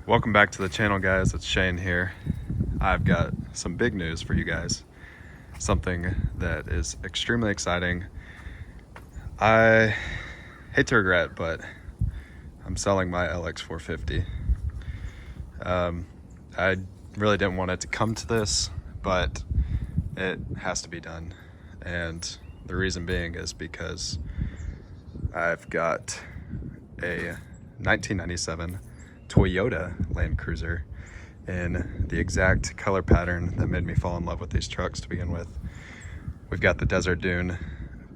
Welcome back to the channel, guys. It's Shane here. I've got some big news for you guys. Something that is extremely exciting. I hate to regret, but I'm selling my LX450. I really didn't want it to come to this, but it has to be done. And the reason being is because I've got a 1997 Toyota Land Cruiser in the exact color pattern that made me fall in love with these trucks to begin with. We've got the Desert Dune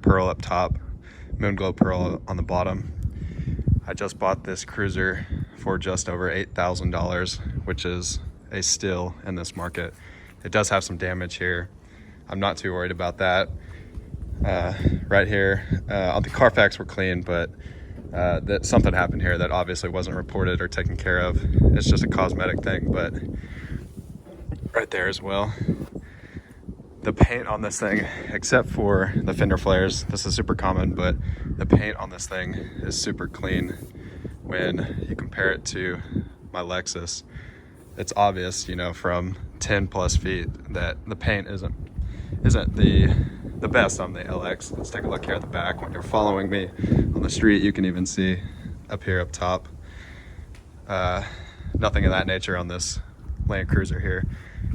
pearl up top, Moonglow pearl on the bottom. I just bought this cruiser for just over $8,000, which is a steal in this market. It does have some damage here. I'm not too worried about that. Right here, on the Carfax we're clean, but that something happened here that obviously wasn't reported or taken care of. It's just a cosmetic thing, but right there as well. The paint on this thing, except for the fender flares, this is super common, but the paint on this thing is super clean. When you compare it to my Lexus, it's obvious, you know, from 10 plus feet that the paint isn't the best on the LX. Let's take a look here at the back. When you're following me on the street, you can even see up here up top. Nothing of that nature on this Land Cruiser here.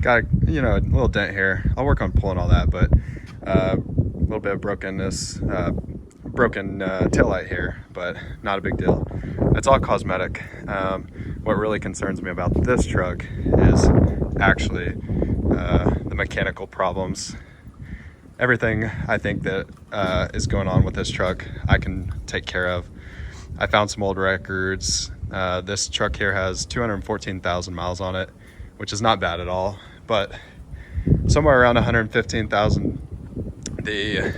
Got, you know, a little dent here. I'll work on pulling all that, but a little bit of brokenness, broken taillight here, but not a big deal. It's all cosmetic. What really concerns me about this truck is actually the mechanical problems. Everything I think that is going on with this truck, I can take care of. I found some old records. This truck here has 214,000 miles on it, which is not bad at all, but somewhere around 115,000. The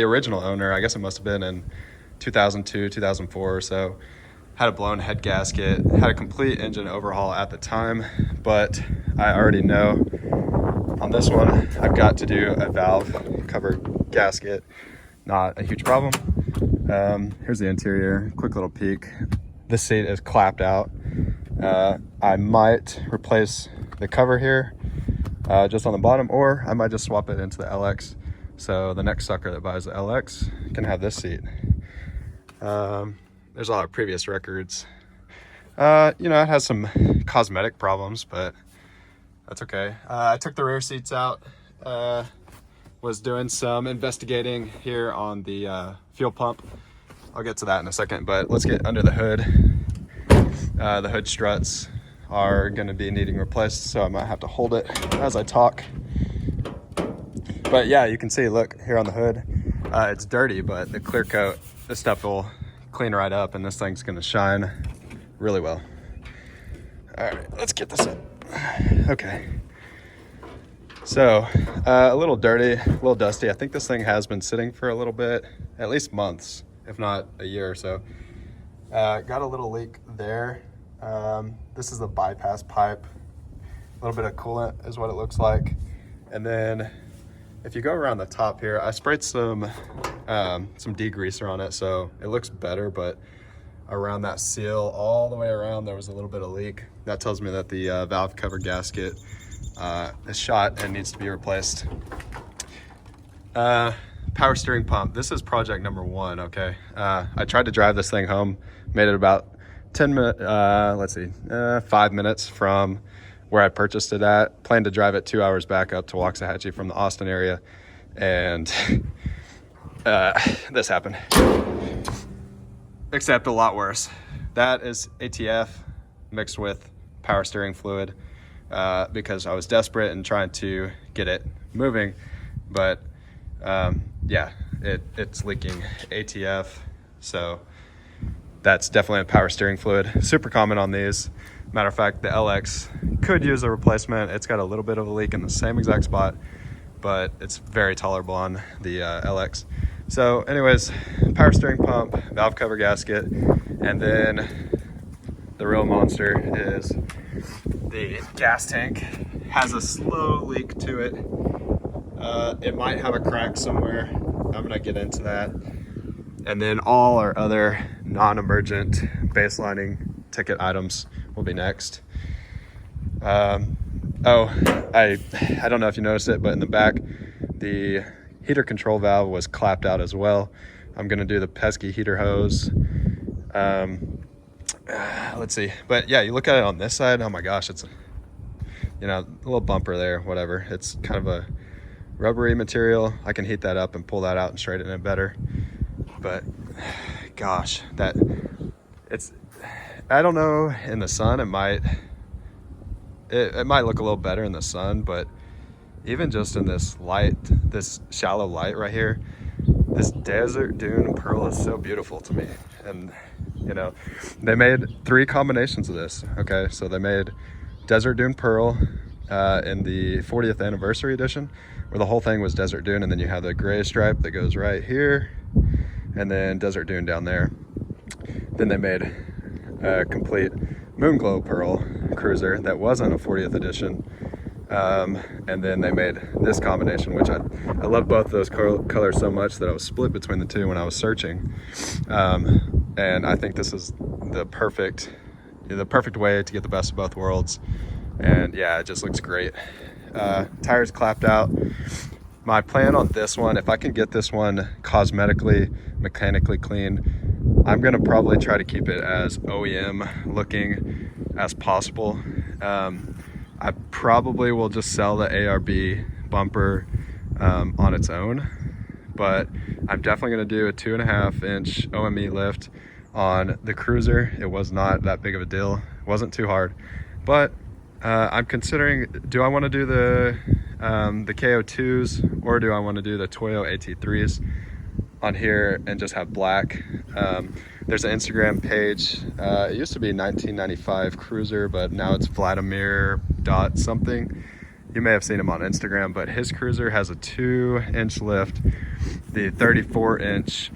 original owner, I guess it must have been in 2002, 2004 or so, had a blown head gasket, had a complete engine overhaul at the time, but I already know on this one, I've got to do a valve cover gasket. Not a huge problem. Here's the interior, quick little peek. This seat is clapped out. I might replace the cover here just on the bottom, or I might just swap it into the LX. So the next sucker that buys the LX can have this seat. There's a lot of previous records. You know, it has some cosmetic problems, but that's okay. I took the rear seats out, was doing some investigating here on the fuel pump. I'll get to that in a second, but let's get under the hood. The hood struts are going to be needing replaced, so I might have to hold it as I talk. But yeah, you can see, look here on the hood, it's dirty, but the clear coat, this stuff will clean right up, and this thing's going to shine really well. All right, let's get this up. Okay, so a little dirty, a little dusty. I think this thing has been sitting for a little bit, at least months, if not a year or so. Got a little leak there. This is the bypass pipe. A little bit of coolant is what it looks like. And then if you go around the top here, I sprayed some degreaser on it, so it looks better, but around that seal all the way around there was a little bit of leak. That tells me that the valve cover gasket is shot and needs to be replaced. Power steering pump, this is project number 1. Okay, I tried to drive this thing home, made it about 5 minutes from where I purchased it at. Planned to drive it 2 hours back up to Waxahachie from the Austin area, and this happened. Except a lot worse. That is ATF mixed with power steering fluid, because I was desperate and trying to get it moving, but yeah, it's leaking ATF, so that's definitely a power steering fluid. Super common on these. Matter of fact, the LX could use a replacement. It's got a little bit of a leak in the same exact spot, but it's very tolerable on the LX. So anyways, power steering pump, valve cover gasket, and then the real monster is the gas tank. Has a slow leak to it. It might have a crack somewhere. I'm gonna get into that. And then all our other non-emergent baselining ticket items will be next. Oh, I don't know if you noticed it, but in the back, the heater control valve was clapped out as well. I'm gonna do the pesky heater hose. Let's see, but yeah, you look at it on this side, oh my gosh, it's, you know, a little bumper there, whatever. It's kind of a rubbery material. I can heat that up and pull that out and straighten it better. But gosh, that it's, I don't know, in the sun it might look a little better in the sun, but even just in this light, this shallow light right here, this desert dune pearl is so beautiful to me. And you know, they made 3 combinations of this. Okay, so they made desert dune pearl in the 40th anniversary edition, where the whole thing was desert dune, and then you have the gray stripe that goes right here, and then desert dune down there. Then they made a complete moon glow pearl cruiser that wasn't a 40th edition, and then they made this combination, which I love both of those colors so much that I was split between the two when I was searching, and I think this is the perfect way to get the best of both worlds. And yeah, it just looks great. Tires clapped out. My plan on this one, if I can get this one cosmetically, mechanically clean, I'm gonna probably try to keep it as OEM looking as possible. I probably will just sell the ARB bumper on its own, but I'm definitely gonna do a 2.5 inch OME lift on the cruiser. It was not that big of a deal. It wasn't too hard, but I'm considering, do I wanna do the KO2s, or do I wanna do the Toyo AT3s on here and just have black? There's an Instagram page. It used to be 1995 Cruiser, but now it's Vladimir dot something. You may have seen him on Instagram, but his cruiser has a 2-inch lift, the 34-inch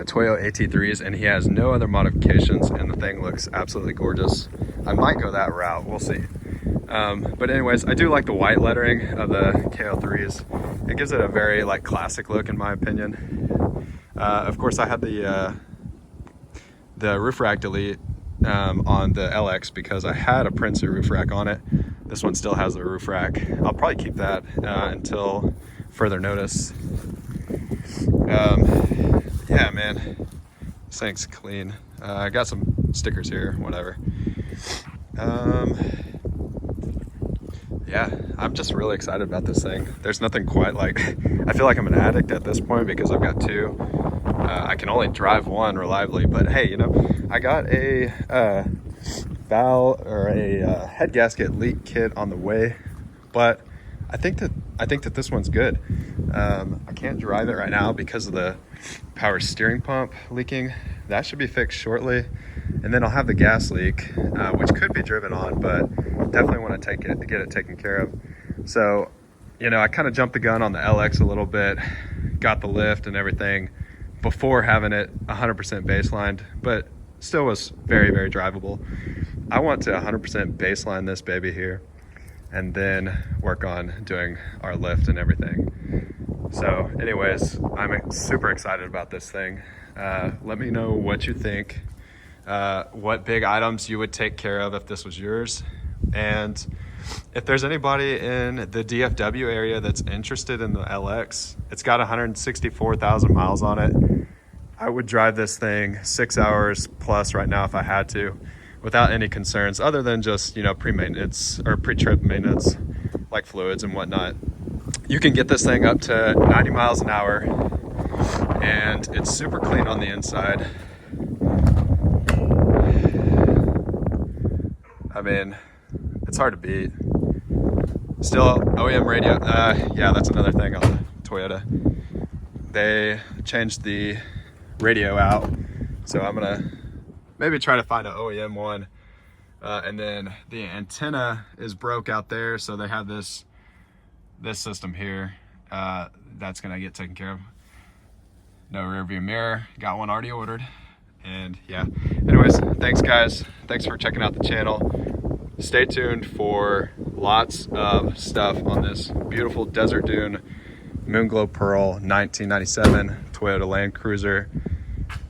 Toyo AT3s, and he has no other modifications, and the thing looks absolutely gorgeous. I might go that route, we'll see. But anyways, I do like the white lettering of the KO3s. It gives it a very like classic look in my opinion. Of course, I had the roof rack delete on the LX because I had a Princer roof rack on it. This one still has the roof rack. I'll probably keep that until further notice. Yeah, man, this thing's clean. I got some stickers here, whatever. Yeah, I'm just really excited about this thing. There's nothing quite like, I feel like I'm an addict at this point because I've got 2. I can only drive 1 reliably, but hey, you know, I got a valve or a head gasket leak kit on the way, but I think that this one's good. I can't drive it right now because of the power steering pump leaking. That should be fixed shortly, and then I'll have the gas leak, which could be driven on, but definitely want to get it taken care of. So, you know, I kind of jumped the gun on the LX a little bit, got the lift and everything before having it 100% baselined, but still was very, very drivable. I want to 100% baseline this baby here and then work on doing our lift and everything. So anyways, I'm super excited about this thing. Let me know what you think, what big items you would take care of if this was yours. And if there's anybody in the DFW area that's interested in the LX, it's got 164,000 miles on it. I would drive this thing 6 hours plus right now if I had to, without any concerns other than just, you know, pre-maintenance or pre-trip maintenance, like fluids and whatnot. You can get this thing up to 90 miles an hour, and it's super clean on the inside. I mean, it's hard to beat. Still OEM radio. Yeah, that's another thing on the Toyota. They changed the radio out, so I'm gonna maybe try to find an OEM one. And then the antenna is broke out there, so they have this system here that's gonna get taken care of. No rear view mirror, got one already ordered. And yeah, anyways, thanks guys, thanks for checking out the channel. Stay tuned for lots of stuff on this beautiful Desert Dune Moonglow Pearl 1997 Toyota Land Cruiser.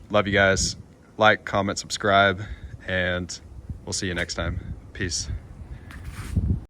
Love you guys. Like, comment, subscribe, and we'll see you next time. Peace.